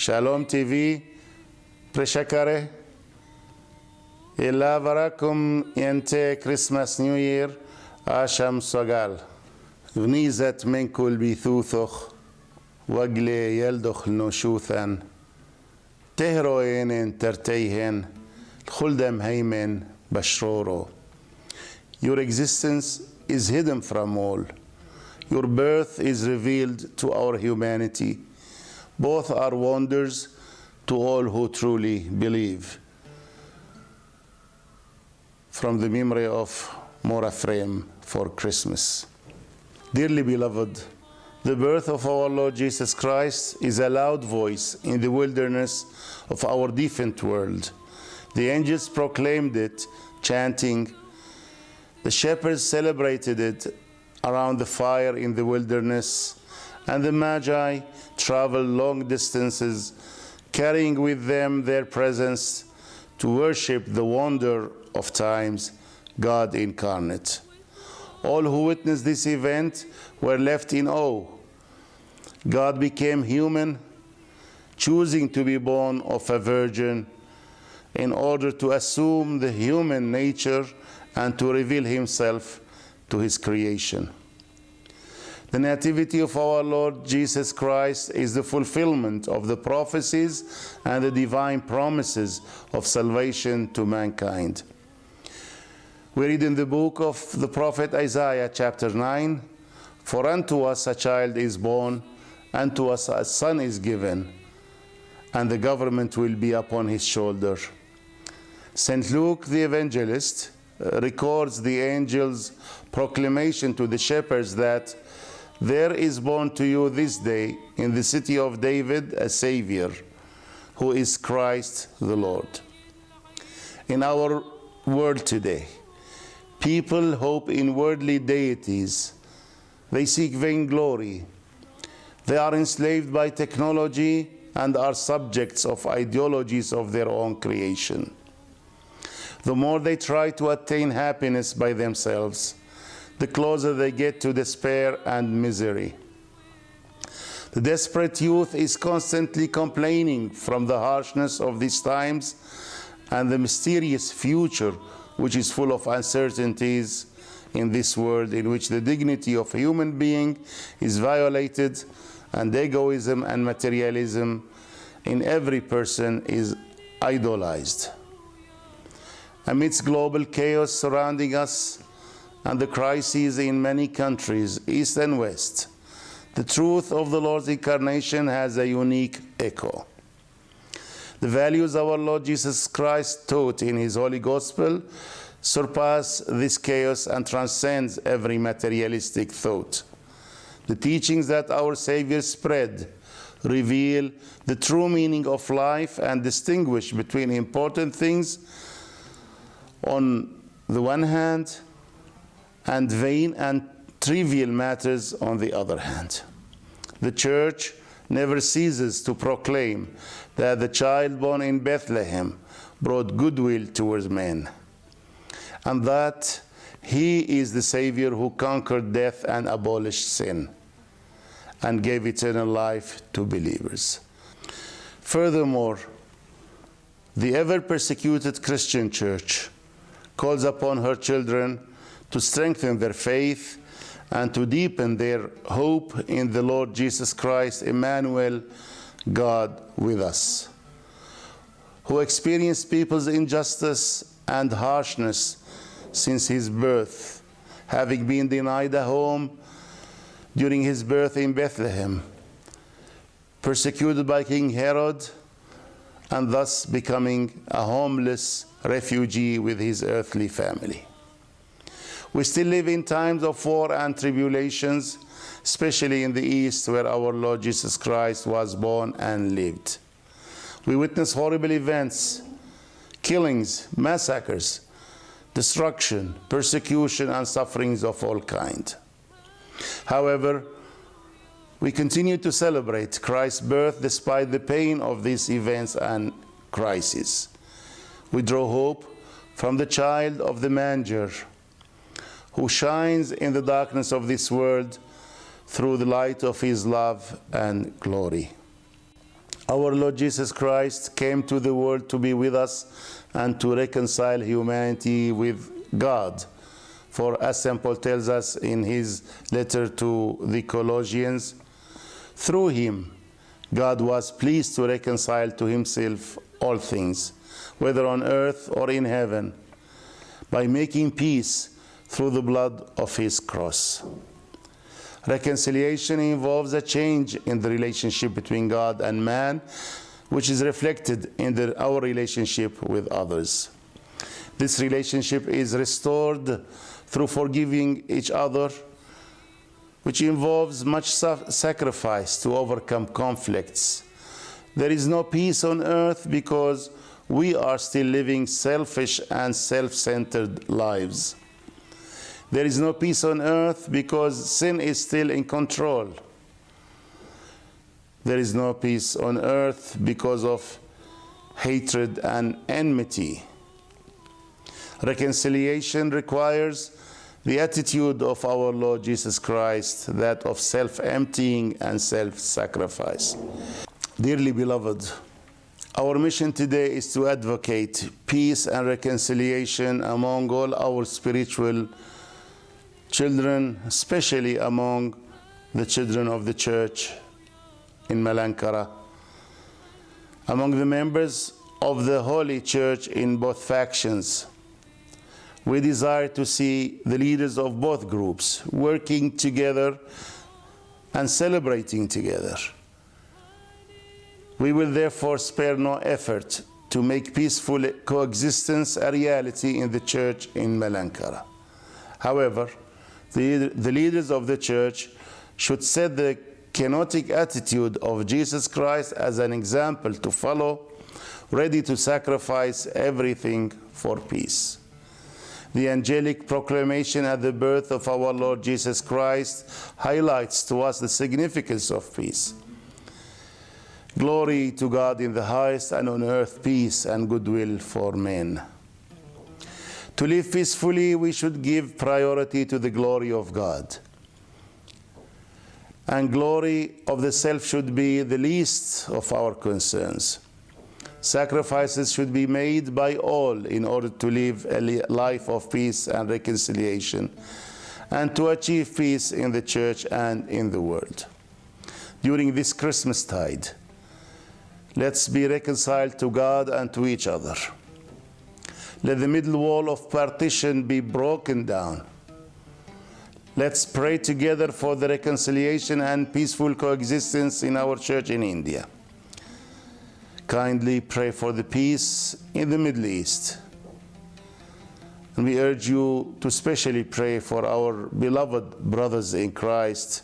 Shalom TV, Preshakare. Illa varakum yente Christmas New Year, Asham Sogal. Vnizet minkul bithuthoch, wagle yeldoch noshuthan. Tehroen terteihen, khuldem heimen bashroro. Your existence is hidden from all. Your birth is revealed to our humanity. Both are wonders to all who truly believe. From the memory of Mora Frame for Christmas. Dearly beloved, the birth of our Lord Jesus Christ is a loud voice in the wilderness of our defiant world. The angels proclaimed it, chanting. The shepherds celebrated it around the fire in the wilderness, and the Magi traveled long distances, carrying with them their presence to worship the wonder of times, God incarnate. All who witnessed this event were left in awe. God became human, choosing to be born of a virgin in order to assume the human nature and to reveal himself to his creation. The nativity of our Lord Jesus Christ is the fulfillment of the prophecies and the divine promises of salvation to mankind. We read in the book of the prophet Isaiah, chapter 9, "For unto us a child is born, unto us a son is given, and the government will be upon his shoulder." St. Luke the evangelist records the angel's proclamation to the shepherds that there is born to you this day in the city of David a Savior, who is Christ the Lord. In our world today, people hope in worldly deities. They seek vainglory. They are enslaved by technology and are subjects of ideologies of their own creation. The more they try to attain happiness by themselves, the closer they get to despair and misery. The desperate youth is constantly complaining from the harshness of these times and the mysterious future, which is full of uncertainties in this world in which the dignity of a human being is violated and egoism and materialism in every person is idolized. Amidst global chaos surrounding us, and the crises in many countries, East and West, the truth of the Lord's incarnation has a unique echo. The values our Lord Jesus Christ taught in his Holy Gospel surpass this chaos and transcends every materialistic thought. The teachings that our Savior spread reveal the true meaning of life and distinguish between important things on the one hand and vain and trivial matters on the other hand. The Church never ceases to proclaim that the child born in Bethlehem brought goodwill towards men, and that he is the Savior who conquered death and abolished sin, and gave eternal life to believers. Furthermore, the ever-persecuted Christian Church calls upon her children to strengthen their faith and to deepen their hope in the Lord Jesus Christ, Emmanuel, God with us, who experienced people's injustice and harshness since his birth, having been denied a home during his birth in Bethlehem, persecuted by King Herod, and thus becoming a homeless refugee with his earthly family. We still live in times of war and tribulations, especially in the East, where our Lord Jesus Christ was born and lived. We witness horrible events, killings, massacres, destruction, persecution, and sufferings of all kinds. However, we continue to celebrate Christ's birth despite the pain of these events and crises. We draw hope from the child of the manger, who shines in the darkness of this world through the light of his love and glory. Our Lord Jesus Christ came to the world to be with us and to reconcile humanity with God. For as St. Paul tells us in his letter to the Colossians, through him, God was pleased to reconcile to himself all things, whether on earth or in heaven, by making peace through the blood of his cross. Reconciliation involves a change in the relationship between God and man, which is reflected in our relationship with others. This relationship is restored through forgiving each other, which involves much sacrifice to overcome conflicts. There is no peace on earth because we are still living selfish and self-centered lives. There is no peace on earth because sin is still in control. There is no peace on earth because of hatred and enmity. Reconciliation requires the attitude of our Lord Jesus Christ, that of self-emptying and self-sacrifice. Dearly beloved, our mission today is to advocate peace and reconciliation among all our spiritual children, especially among the children of the church in Malankara, among the members of the Holy Church in both factions. We desire to see the leaders of both groups working together and celebrating together. We will therefore spare no effort to make peaceful coexistence a reality in the church in Malankara. However, the leaders of the church should set the kenotic attitude of Jesus Christ as an example to follow, ready to sacrifice everything for peace. The angelic proclamation at the birth of our Lord Jesus Christ highlights to us the significance of peace. Glory to God in the highest, and on earth peace and goodwill for men. To live peacefully, we should give priority to the glory of God. And glory of the self should be the least of our concerns. Sacrifices should be made by all in order to live a life of peace and reconciliation, and to achieve peace in the church and in the world. During this Christmastide, let's be reconciled to God and to each other. Let the middle wall of partition be broken down. Let's pray together for the reconciliation and peaceful coexistence in our church in India. Kindly pray for the peace in the Middle East. And we urge you to specially pray for our beloved brothers in Christ,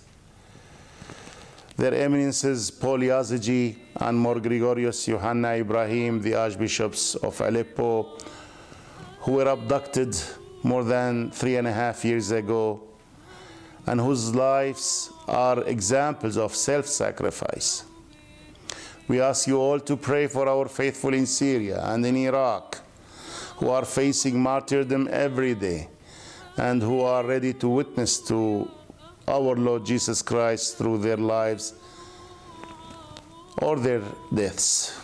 their eminences Paul Yazigi and More Gregorius Yohanna Ibrahim, the archbishops of Aleppo, who were abducted more than 3.5 years ago, and whose lives are examples of self-sacrifice. We ask you all to pray for our faithful in Syria and in Iraq, who are facing martyrdom every day, and who are ready to witness to our Lord Jesus Christ through their lives or their deaths.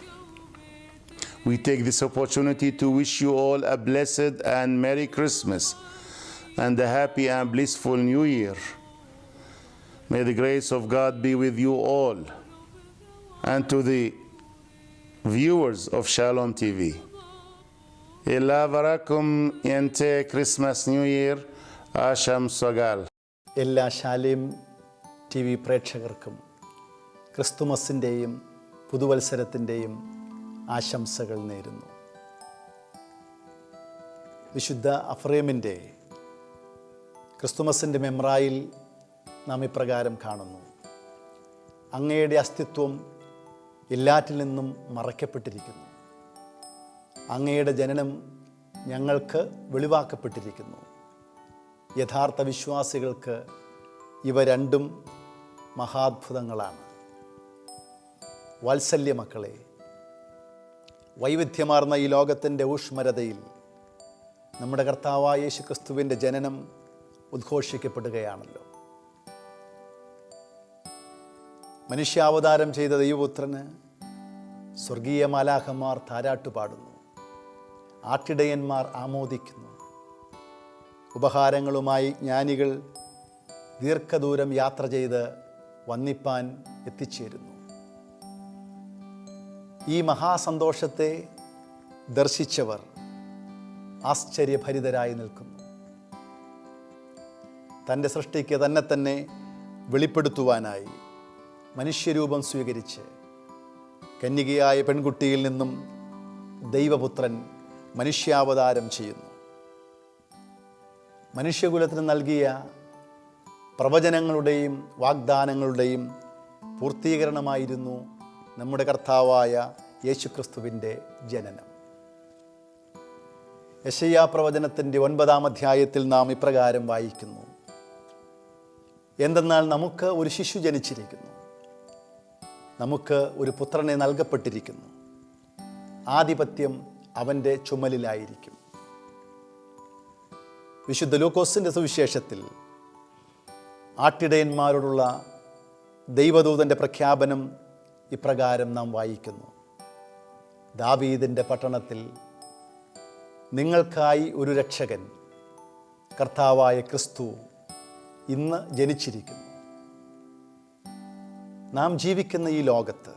We take this opportunity to wish you all a blessed and Merry Christmas and a happy and blissful New Year. May the grace of God be with you all. And to the viewers of Shalom TV, എല്ലാവർക്കും എൻ്റെ Christmas new year ആശംസകൾ. എല്ലാ Salem T V പ്രേക്ഷകർക്കും ക്രിസ്തുമസിൻ്റെയും പുതുവത്സരത്തിൻ്റെയും ആശംസകൾ നേരുന്നു. വിശുദ്ധ അഫ്രേമിൻ്റെ ക്രിസ്തുമസിൻ്റെ മെമ്രായിൽ നാം ഇപ്രകാരം കാണുന്നു: അങ്ങയുടെ അസ്തിത്വം എല്ലാറ്റിൽ നിന്നും മറയ്ക്കപ്പെട്ടിരിക്കുന്നു. അങ്ങയുടെ ജനനം ഞങ്ങൾക്ക് വെളിവാക്കപ്പെട്ടിരിക്കുന്നു. യഥാർത്ഥ വിശ്വാസികൾക്ക് ഇവ രണ്ടും മഹാത്ഭുതങ്ങളാണ്. വാത്സല്യ മക്കളെ, വൈവിധ്യമാർന്ന ഈ ലോകത്തിൻ്റെ ഊഷ്മരതയിൽ നമ്മുടെ കർത്താവായ യേശുക്രിസ്തുവിൻ്റെ ജനനം ഉദ്ഘോഷിക്കപ്പെടുകയാണല്ലോ. മനുഷ്യാവതാരം ചെയ്ത ദൈവപുത്രന് സ്വർഗീയ മാലാഖമാർ താരാട്ടുപാടുന്നു, ആട്ടിടയന്മാർ ആമോദിക്കുന്നു. ഉപഹാരങ്ങളുമായി ജ്ഞാനികൾ ദീർഘദൂരം യാത്ര ചെയ്ത് വന്നിപ്പാൻ എത്തിച്ചേരുന്നു. ഈ മഹാസന്തോഷത്തെ ദർശിച്ചവർ ആശ്ചര്യഭരിതരായി നിൽക്കുന്നു. തൻ്റെ സൃഷ്ടിക്ക് തന്നെ വെളിപ്പെടുത്തുവാനായി മനുഷ്യരൂപം സ്വീകരിച്ച് കന്യകയായ പെൺകുട്ടിയിൽ നിന്നും ദൈവപുത്രൻ മനുഷ്യാവതാരം ചെയ്യുന്നു. മനുഷ്യകുലത്തിന് നൽകിയ പ്രവചനങ്ങളുടെയും വാഗ്ദാനങ്ങളുടെയും പൂർത്തീകരണമായിരുന്നു നമ്മുടെ കർത്താവായ യേശുക്രിസ്തുവിൻ്റെ ജനനം. യെശയ്യാ പ്രവചനത്തിൻ്റെ 9-ാം അധ്യായത്തിൽ നാം ഇപ്രകാരം വായിക്കുന്നു: എന്തെന്നാൽ നമുക്ക് ഒരു ശിശു ജനിച്ചിരിക്കുന്നു, നമുക്ക് ഒരു പുത്രനെ നൽകപ്പെട്ടിരിക്കുന്നു, ആധിപത്യം അവൻ്റെ ചുമലിലായിരിക്കും. വിശുദ്ധ ലൂക്കോസിൻ്റെ സുവിശേഷത്തിൽ ആട്ടിടയന്മാരോടുള്ള ദൈവദൂതൻ്റെ പ്രഖ്യാപനം ഇപ്രകാരം നാം വായിക്കുന്നു: ദാവീദിൻ്റെ പട്ടണത്തിൽ നിങ്ങൾക്കായി ഒരു രക്ഷകൻ, കർത്താവായ ക്രിസ്തു ഇന്ന് ജനിച്ചിരിക്കുന്നു. നാം ജീവിക്കുന്ന ഈ ലോകത്ത്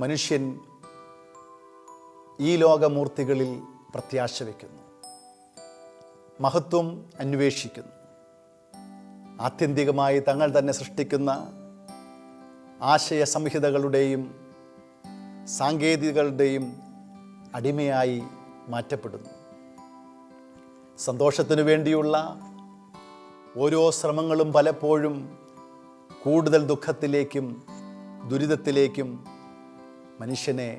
മനുഷ്യൻ ഈ ലോകമൂർത്തികളിൽ പ്രത്യാശ വയ്ക്കുന്നു, മഹത്വം അന്വേഷിക്കുന്നു. ആത്യന്തികമായി തങ്ങൾ തന്നെ സൃഷ്ടിക്കുന്ന ആശയ സംഹിതകളുടെയും സാങ്കേതികങ്ങളുടെയും അടിമയായി മാറ്റപ്പെടുന്നു. സന്തോഷത്തിനു വേണ്ടിയുള്ള ഓരോ ശ്രമങ്ങളും പലപ്പോഴും കൂടുതൽ ദുഃഖത്തിലേക്കും ദുരിതത്തിലേക്കും മനുഷ്യനെ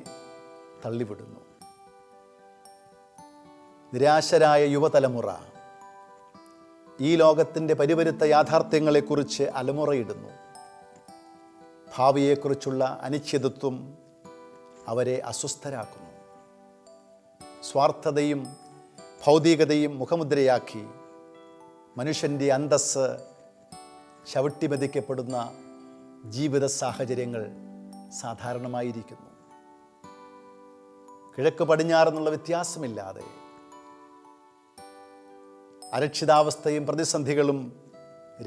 തള്ളിവിടുന്നു. നിരാശരായ യുവതലമുറ ഈ ലോകത്തിൻ്റെ പരിവരുത്ത യാഥാർത്ഥ്യങ്ങളെക്കുറിച്ച് അലമുറയിടുന്നു. ഭാവിയെക്കുറിച്ചുള്ള അനിശ്ചിതത്വം അവരെ അസ്വസ്ഥരാക്കുന്നു. സ്വാർത്ഥതയും ഭൗതികതയും മുഖമുദ്രയാക്കി മനുഷ്യൻ്റെ അന്തസ്സ് ചവിട്ടിമെതിക്കപ്പെടുന്ന ജീവിത സാഹചര്യങ്ങൾ സാധാരണമായിരിക്കുന്നു. കിഴക്ക് പടിഞ്ഞാറെന്നുള്ള വ്യത്യാസമില്ലാതെ അരക്ഷിതാവസ്ഥയും പ്രതിസന്ധികളും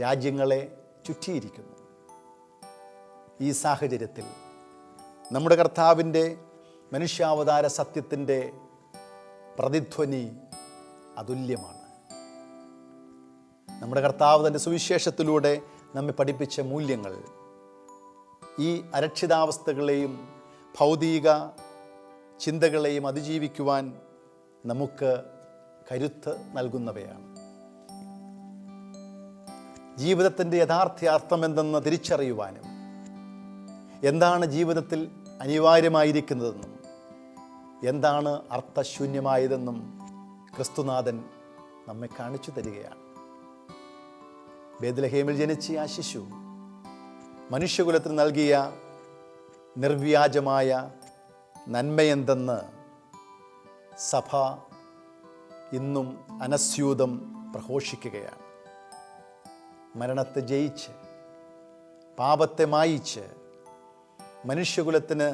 രാജ്യങ്ങളെ ചുറ്റിയിരിക്കുന്നു. ഈ സാഹചര്യത്തിൽ നമ്മുടെ കർത്താവിൻ്റെ മനുഷ്യാവതാര സത്യത്തിൻ്റെ പ്രതിധ്വനി അതുല്യമാണ്. നമ്മുടെ കർത്താവ് തൻ്റെ സുവിശേഷത്തിലൂടെ നമ്മെ പഠിപ്പിച്ച മൂല്യങ്ങൾ ഈ അരക്ഷിതാവസ്ഥകളെയും ഭൗതിക ചിന്തകളെയും അതിജീവിക്കുവാൻ നമുക്ക് കരുത്ത് നൽകുന്നവയാണ്. ജീവിതത്തിൻ്റെ യഥാർത്ഥ അർത്ഥമെന്തെന്ന് തിരിച്ചറിയുവാനും എന്താണ് ജീവിതത്തിൽ അനിവാര്യമായിരിക്കുന്നതെന്നും എന്താണ് അർത്ഥശൂന്യമായതെന്നും ക്രിസ്തുനാഥൻ നമ്മെ കാണിച്ചു തരികയാണ്. ബേത്ലഹേമിൽ ജനിച്ച ആ ശിശു മനുഷ്യകുലത്തിന് നൽകിയ നിർവ്യാജമായ നന്മയെന്തെന്ന് സഭ ഇന്നും അനസ്യൂതം പ്രഘോഷിക്കുകയാണ്. മരണത്തെ ജയിച്ച് പാപത്തെ മായിച്ച് മനുഷ്യകുലത്തിന്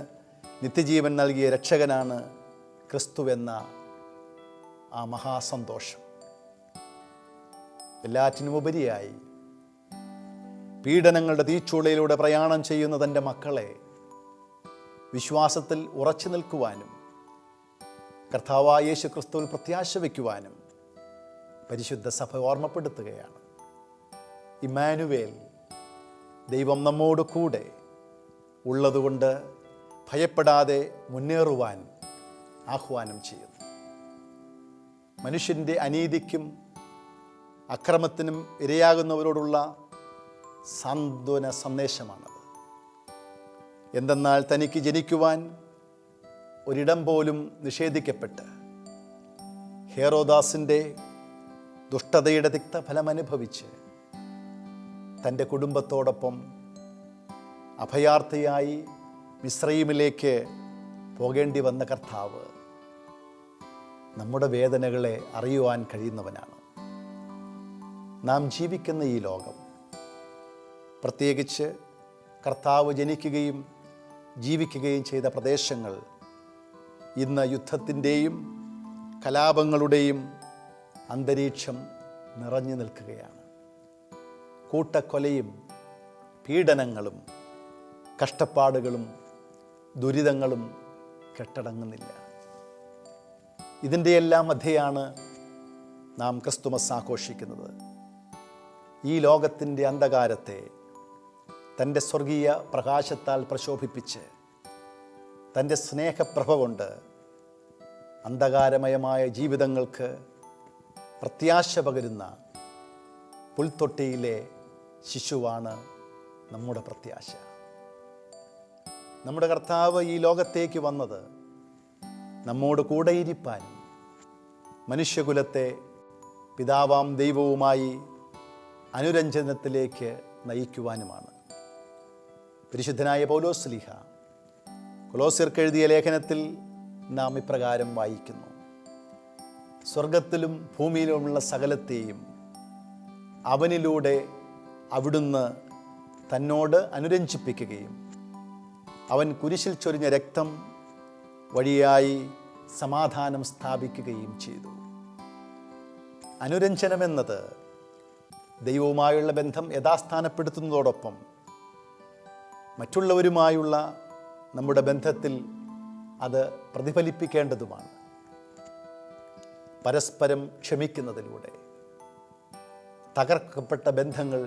നിത്യജീവൻ നൽകിയ രക്ഷകനാണ് ക്രിസ്തുവെന്ന ആ മഹാസന്തോഷം. എല്ലാറ്റിനുമുപരിയായി പീഡനങ്ങളുടെ തീച്ചൂളയിലൂടെ പ്രയാണം ചെയ്യുന്ന തൻ്റെ മക്കളെ വിശ്വാസത്തിൽ ഉറച്ചു നിൽക്കുവാനും കർത്താവായ യേശു ക്രിസ്തുവിൽ പ്രത്യാശ വയ്ക്കുവാനും പരിശുദ്ധ സഭ ഓർമ്മപ്പെടുത്തുകയാണ്. ഇമ്മാനുവേൽ, ദൈവം നമ്മോട് കൂടെ ഉള്ളതുകൊണ്ട് ഭയപ്പെടാതെ മുന്നേറുവാൻ ആഹ്വാനം ചെയ്യുന്നു. മനുഷ്യൻ്റെ അനീതിക്കും അക്രമത്തിനും ഇരയാകുന്നവരോടുള്ള സാന്ത്വന സന്ദേശമാണത്. എന്തെന്നാൽ തനിക്ക് ജനിക്കുവാൻ ഒരിടം പോലും നിഷേധിക്കപ്പെട്ട് ഹേറോദാസിൻ്റെ ദുഷ്ടതയുടെ തിക്തഫലമനുഭവിച്ച് തൻ്റെ കുടുംബത്തോടൊപ്പം അഭയാർത്ഥിയായി മിസ്രയീമിലേക്ക് പോകേണ്ടി വന്ന കർത്താവ് നമ്മുടെ വേദനകളെ അറിയുവാൻ കഴിയുന്നവനാണ്. നാം ജീവിക്കുന്ന ഈ ലോകം, പ്രത്യേകിച്ച് കർത്താവ് ജനിക്കുകയും ജീവിക്കുകയും ചെയ്ത പ്രദേശങ്ങൾ ഇന്ന് യുദ്ധത്തിൻ്റെയും കലാപങ്ങളുടെയും അന്തരീക്ഷം നിറഞ്ഞു നിൽക്കുകയാണ്. കൂട്ടക്കൊലയും പീഡനങ്ങളും കഷ്ടപ്പാടുകളും ദുരിതങ്ങളും കെട്ടടങ്ങുന്നില്ല. ഇതിൻ്റെയെല്ലാം മധ്യയാണ് നാം ക്രിസ്തുമസ് ആഘോഷിക്കുന്നത്. ഈ ലോകത്തിൻ്റെ അന്ധകാരത്തെ തൻ്റെ സ്വർഗീയ പ്രകാശത്താൽ പ്രശോഭിപ്പിച്ച് തൻ്റെ സ്നേഹപ്രഭ കൊണ്ട് അന്ധകാരമയമായ ജീവിതങ്ങൾക്ക് പ്രത്യാശ പകരുന്ന പുൽത്തൊട്ടിയിലെ ശിശുവാണ് നമ്മുടെ പ്രത്യാശ. നമ്മുടെ കർത്താവ് ഈ ലോകത്തേക്ക് വന്നത് നമ്മോട് കൂടെയിരിപ്പാനും മനുഷ്യകുലത്തെ പിതാവാം ദൈവവുമായി അനുരഞ്ജനത്തിലേക്ക് നയിക്കുവാനുമാണ്. പരിശുദ്ധനായ പൗലോസ് ശ്ലീഹ കൊലോസ്യർക്ക് എഴുതിയ ലേഖനത്തിൽ നാം ഇപ്രകാരം വായിക്കുന്നു: സ്വർഗത്തിലും ഭൂമിയിലുമുള്ള സകലത്തെയും അവനിലൂടെ അവിടുന്ന് തന്നോട് അനുരഞ്ജിപ്പിക്കുകയും അവൻ കുരിശിൽ ചൊരിഞ്ഞ രക്തം വഴിയായി സമാധാനം സ്ഥാപിക്കുകയും ചെയ്തു. അനുരഞ്ജനമെന്നത് ദൈവവുമായുള്ള ബന്ധം യഥാസ്ഥാനപ്പെടുത്തുന്നതോടൊപ്പം മറ്റുള്ളവരുമായുള്ള നമ്മുടെ ബന്ധത്തിൽ അത് പ്രതിഫലിപ്പിക്കേണ്ടതുമാണ്. പരസ്പരം ക്ഷമിക്കുന്നതിലൂടെ തകർക്കപ്പെട്ട ബന്ധങ്ങൾ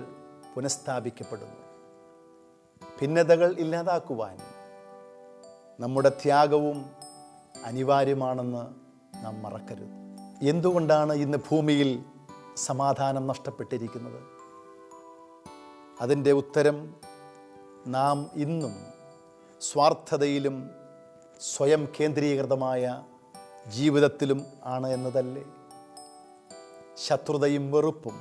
പുനഃസ്ഥാപിക്കപ്പെടുന്നു. ഭിന്നതകൾ ഇല്ലാതാക്കുവാൻ നമ്മുടെ ത്യാഗവും അനിവാര്യമാണെന്ന് നാം മറക്കരുത്. എന്തുകൊണ്ടാണ് ഇന്ന് ഭൂമിയിൽ സമാധാനം നഷ്ടപ്പെട്ടിരിക്കുന്നത്? അതിൻ്റെ ഉത്തരം നാം ഇന്നും സ്വാർത്ഥതയിലും സ്വയം കേന്ദ്രീകൃതമായ ജീവിതത്തിലും ആണ് എന്നതല്ലേ? ശത്രുതയും വെറുപ്പും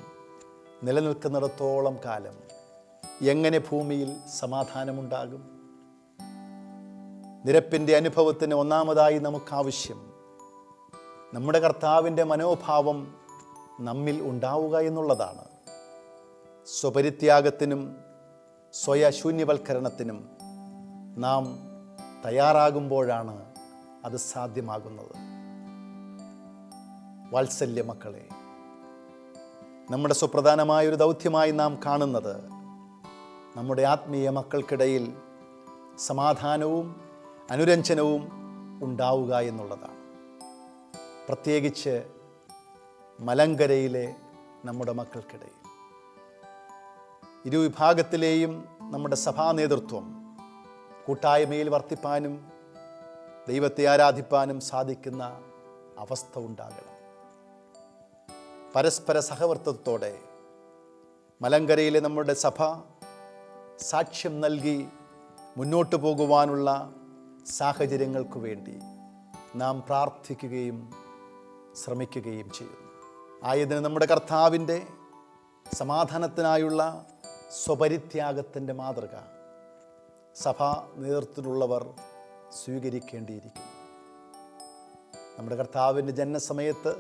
നിലനിൽക്കുന്നിടത്തോളം കാലം എങ്ങനെ ഭൂമിയിൽ സമാധാനമുണ്ടാകും? നിരപ്പിൻ്റെ അനുഭവത്തിന് ഒന്നാമതായി നമുക്കാവശ്യം നമ്മുടെ കർത്താവിൻ്റെ മനോഭാവം നമ്മിൽ ഉണ്ടാവുക എന്നുള്ളതാണ്. സ്വപരിത്യാഗത്തിനും സ്വയശൂന്യവൽക്കരണത്തിനും നാം തയ്യാറാകുമ്പോഴാണ് അത് സാധ്യമാകുന്നത്. വാത്സല്യ മക്കളെ, നമ്മുടെ സുപ്രധാനമായൊരു ദൗത്യമായി നാം കാണുന്നത് നമ്മുടെ ആത്മീയ മക്കൾക്കിടയിൽ സമാധാനവും അനുരഞ്ജനവും ഉണ്ടാവുക എന്നുള്ളതാണ്. പ്രത്യേകിച്ച് മലങ്കരയിലെ നമ്മുടെ മക്കൾക്കിടയിൽ. ഇരുവിഭാഗത്തിലെയും നമ്മുടെ സഭാ നേതൃത്വം കൂട്ടായ്മയിൽ വർത്തിപ്പാനും ദൈവത്തെ ആരാധിപ്പാനും സാധിക്കുന്ന അവസ്ഥ ഉണ്ടാകണം. പരസ്പര സഹവർത്തിത്വത്തോടെ മലങ്കരയിലെ നമ്മുടെ സഭ സാക്ഷ്യം നൽകി മുന്നോട്ടു പോകുവാനുള്ള സാഹചര്യങ്ങൾക്ക് വേണ്ടി നാം പ്രാർത്ഥിക്കുകയും ശ്രമിക്കുകയും ചെയ്യുന്നു. ആയതിന് നമ്മുടെ കർത്താവിൻ്റെ സമാധാനത്തിനായുള്ള സ്വപരിത്യാഗത്തിൻ്റെ മാതൃക സഭാ നേതൃത്വത്തിലുള്ളവർ സ്വീകരിക്കേണ്ടിയിരിക്കുന്നു. നമ്മുടെ കർത്താവിൻ്റെ ജനനസമയത്ത്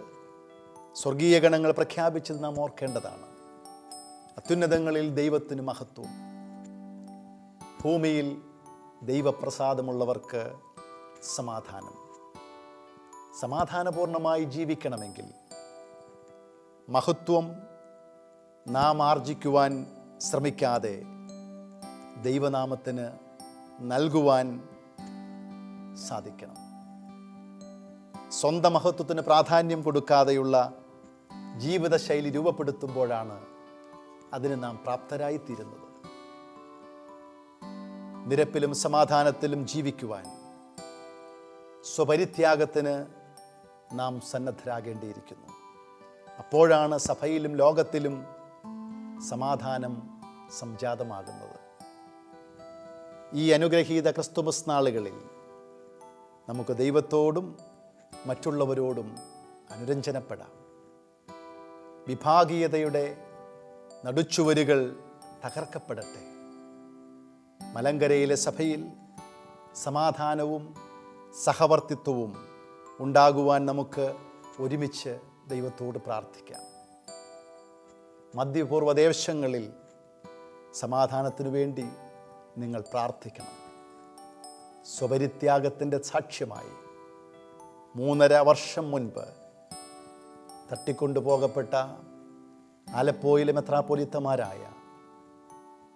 സ്വർഗീയ ഗണങ്ങൾ പ്രഖ്യാപിച്ചത് നാം ഓർക്കേണ്ടതാണ്. അത്യുന്നതങ്ങളിൽ ദൈവത്തിന് മഹത്വം, ഭൂമിയിൽ ദൈവപ്രസാദമുള്ളവർക്ക് സമാധാനം. സമാധാനപൂർണമായി ജീവിക്കണമെങ്കിൽ മഹത്വം നാം ആർജിക്കുവാൻ ശ്രമിക്കാതെ ദൈവനാമത്തിന് നൽകുവാൻ സാധിക്കണം. സ്വന്തം മഹത്വത്തിന് പ്രാധാന്യം കൊടുക്കാതെയുള്ള ജീവിതശൈലി രൂപപ്പെടുത്തുമ്പോഴാണ് അതിന് നാം പ്രാപ്തരായിത്തീരുന്നത്. നിരപ്പിലും സമാധാനത്തിലും ജീവിക്കുവാൻ സ്വപരിത്യാഗത്തിന് നാം സന്നദ്ധരാകേണ്ടിയിരിക്കുന്നു. അപ്പോഴാണ് സഭയിലും ലോകത്തിലും സമാധാനം സംജാതമാകുന്നത്. ഈ അനുഗ്രഹീത ക്രിസ്തുമസ് നാളുകളിൽ നമുക്ക് ദൈവത്തോടും മറ്റുള്ളവരോടും അനുരഞ്ജനപ്പെടാം. വിഭാഗീയതയുടെ നടുച്ചുവരുകൾ തകർക്കപ്പെടട്ടെ. മലങ്കരയിലെ സഭയിൽ സമാധാനവും സഹവർത്തിത്വവും ഉണ്ടാകുവാൻ നമുക്ക് ഒരുമിച്ച് ദൈവത്തോട് പ്രാർത്ഥിക്കാം. മധ്യപൂർവ്വ ദേശങ്ങളിൽ സമാധാനത്തിനു വേണ്ടി നിങ്ങൾ പ്രാർത്ഥിക്കണം. സ്വപരിത്യാഗത്തിൻ്റെ സാക്ഷ്യമായി 3.5 വർഷം മുൻപ് തട്ടിക്കൊണ്ടുപോകപ്പെട്ട ആലപ്പോയിലെ മെത്രാപ്പൊലീത്തമാരായ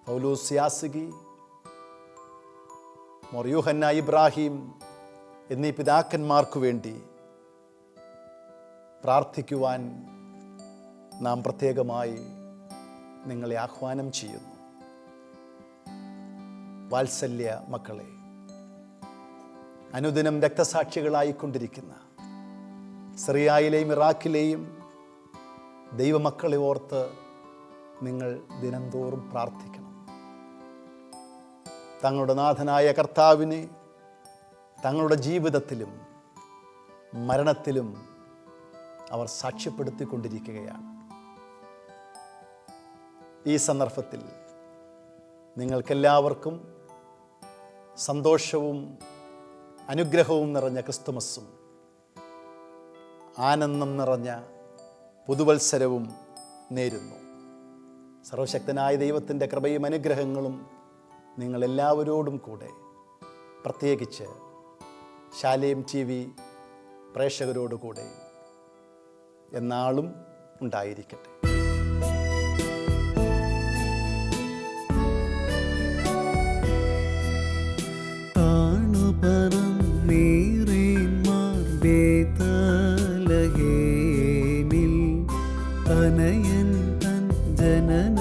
പൗലോസ് യാസികി, മോർ യൂഹന്ന ഇബ്രാഹിം എന്നീ പിതാക്കന്മാർക്കു വേണ്ടി പ്രാർത്ഥിക്കുവാൻ നാം പ്രത്യേകമായി നിങ്ങളെ ആഹ്വാനം ചെയ്യുന്നു. വാത്സല്യ മക്കളെ, അനുദിനം രക്തസാക്ഷികളായിക്കൊണ്ടിരിക്കുന്ന സിറിയയിലെയും ഇറാഖിലെയും ദൈവമക്കളെ ഓർത്ത് നിങ്ങൾ ദിനംതോറും പ്രാർത്ഥിക്കണം. തങ്ങളുടെ നാഥനായ കർത്താവിനെ തങ്ങളുടെ ജീവിതത്തിലും മരണത്തിലും അവർ സാക്ഷ്യപ്പെടുത്തിക്കൊണ്ടിരിക്കുകയാണ്. ഈ സന്ദർഭത്തിൽ നിങ്ങൾക്കെല്ലാവർക്കും സന്തോഷവും അനുഗ്രഹവും നിറഞ്ഞ ക്രിസ്തുമസും ആനന്ദം നിറഞ്ഞ പുതുവത്സരവും നേരുന്നു. സർവശക്തനായ ദൈവത്തിൻ്റെ കൃപയും അനുഗ്രഹങ്ങളും നിങ്ങളെല്ലാവരോടും കൂടെ, പ്രത്യേകിച്ച് ശാലേം TV പ്രേക്ഷകരോടുകൂടെ എന്നാളും ഉണ്ടായിരിക്കട്ടെ. തനയൻ തൻ ജനന